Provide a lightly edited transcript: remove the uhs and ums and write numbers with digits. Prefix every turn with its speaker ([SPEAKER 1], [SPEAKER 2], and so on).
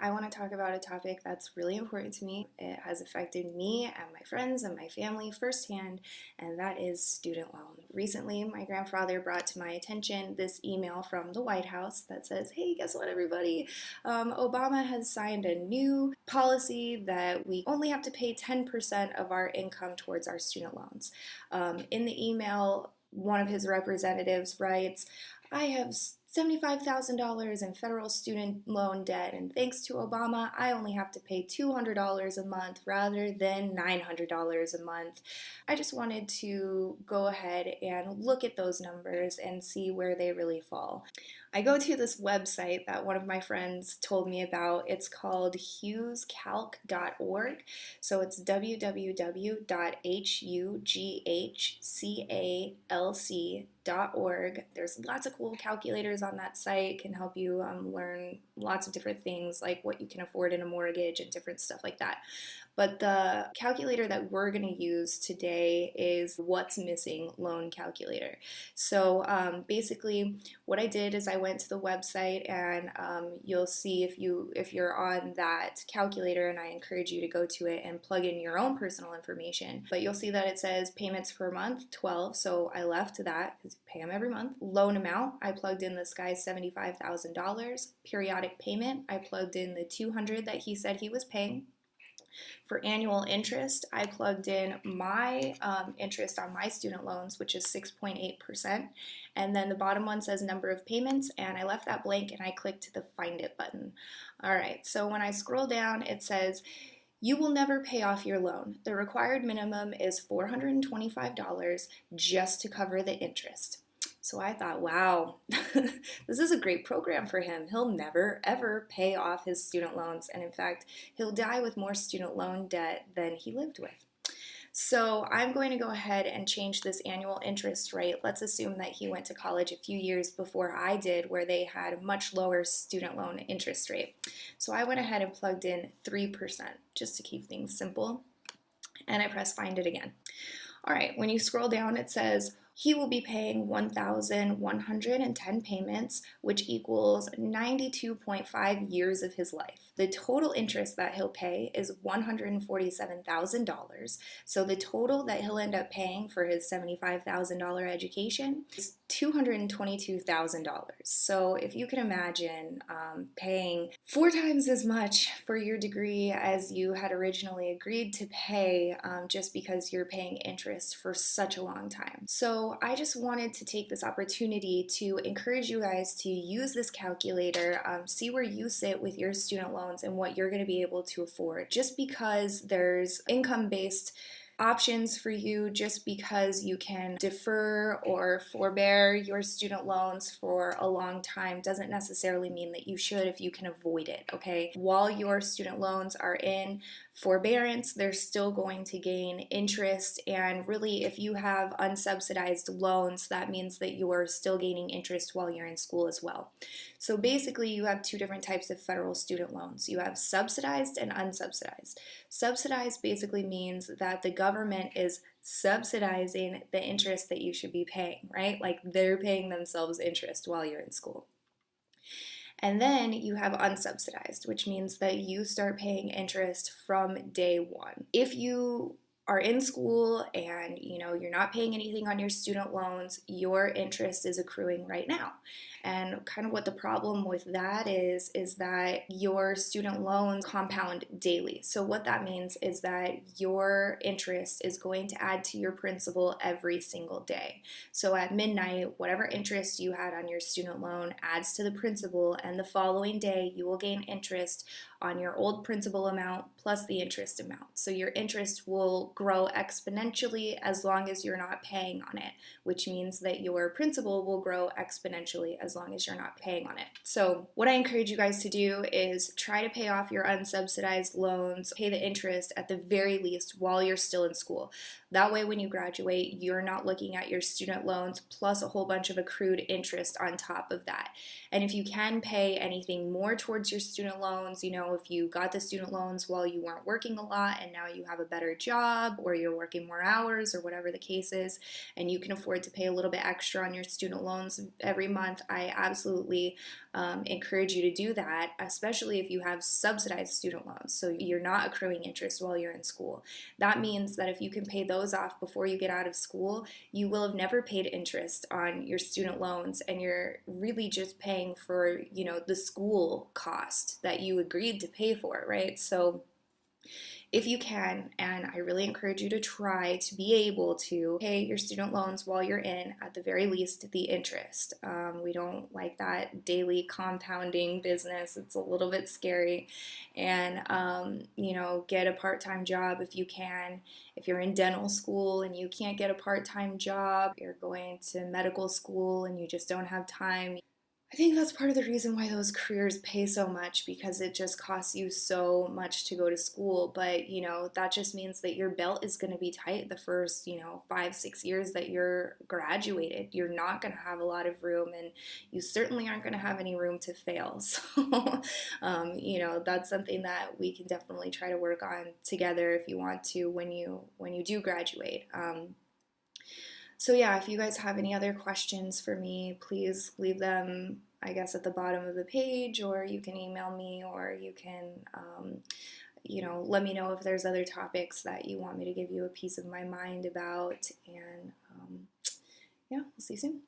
[SPEAKER 1] I want to talk about a topic that's really important to me. It has affected me and my friends and my family firsthand, and that is student loan. Recently, my grandfather brought to my attention this email from the White House that says, hey, guess what, everybody? Obama has signed a new policy that we only have to pay 10% of our income towards our student loans. In the email, one of his representatives writes, I have $75,000 in federal student loan debt, and thanks to Obama, I only have to pay $200 a month rather than $900 a month. I just wanted to go ahead and look at those numbers and see where they really fall. I go to this website that one of my friends told me about. It's called hughescalc.org. So it's www.hughcalc.org. There's lots of cool calculators on that site, can help you learn lots of different things like what you can afford in a mortgage and different stuff like that. But the calculator that we're going to use today is What's Missing Loan Calculator. So basically what I did is I went to the website, and you'll see if you're on that calculator, and I encourage you to go to it and plug in your own personal information. But you'll see that it says payments per month, 12, so I left that because you pay them every month. Loan amount, I plugged in this guy's $75,000. Periodic payment, I plugged in the $200 that he said he was paying. For annual interest, I plugged in my interest on my student loans, which is 6.8%. And then the bottom one says number of payments, and I left that blank and I clicked the Find It button. All right, so when I scroll down, it says, you will never pay off your loan. The required minimum is $425 just to cover the interest. So I thought, wow, this is a great program for him. He'll never, ever pay off his student loans. And in fact, he'll die with more student loan debt than he lived with. So I'm going to go ahead and change this annual interest rate. Let's assume that he went to college a few years before I did, where they had a much lower student loan interest rate. So I went ahead and plugged in 3% just to keep things simple. And I press Find It again. All right, when you scroll down, it says, he will be paying 1,110 payments, which equals 92.5 years of his life. The total interest that he'll pay is $147,000. So the total that he'll end up paying for his $75,000 education is $222,000. So if you can imagine paying 4 times as much for your degree as you had originally agreed to pay just because you're paying interest for such a long time. So I just wanted to take this opportunity to encourage you guys to use this calculator, see where you sit with your student loans and what you're going to be able to afford. Just because there's income-based options for you, just because you can defer or forbear your student loans for a long time, doesn't necessarily mean that you should if you can avoid it, okay? While your student loans are in forbearance, they're still going to gain interest, and really if you have unsubsidized loans, that means that you're still gaining interest while you're in school as well. So basically you have 2 different types of federal student loans. You have subsidized and unsubsidized. Subsidized basically means that the government is subsidizing the interest that you should be paying, right? Like they're paying themselves interest while you're in school. And then you have unsubsidized, which means that you start paying interest from day one. If you are in school and you're not paying anything on your student loans, your interest is accruing right now. And kind of what the problem with that is that your student loans compound daily. So what that means is that your interest is going to add to your principal every single day. So at midnight, whatever interest you had on your student loan adds to the principal, and the following day you will gain interest on your old principal amount plus the interest amount. So your interest will grow exponentially as long as you're not paying on it, which means that your principal will grow exponentially as long as you're not paying on it. So what I encourage you guys to do is try to pay off your unsubsidized loans, pay the interest at the very least while you're still in school. That way when you graduate, you're not looking at your student loans plus a whole bunch of accrued interest on top of that. And if you can pay anything more towards your student loans, if you got the student loans while you weren't working a lot and now you have a better job, job, or you're working more hours, or whatever the case is, and you can afford to pay a little bit extra on your student loans every month, I absolutely encourage you to do that, especially if you have subsidized student loans. So you're not accruing interest while you're in school. That means that if you can pay those off before you get out of school, you will have never paid interest on your student loans, and you're really just paying for, the school cost that you agreed to pay for, right? So if you can, and I really encourage you to try to be able to pay your student loans while you're in, at the very least, the interest. We don't like that daily compounding business. It's a little bit scary. And, get a part-time job if you can. If you're in dental school and you can't get a part-time job, you're going to medical school and you just don't have time, I think that's part of the reason why those careers pay so much, because it just costs you so much to go to school. But, that just means that your belt is going to be tight the first, 5, 6 years that you're graduated. You're not going to have a lot of room, and you certainly aren't going to have any room to fail. So, that's something that we can definitely try to work on together if you want to when you do graduate. So yeah, if you guys have any other questions for me, please leave them, I guess, at the bottom of the page, or you can email me, or you can, let me know if there's other topics that you want me to give you a piece of my mind about. And yeah, we'll see you soon.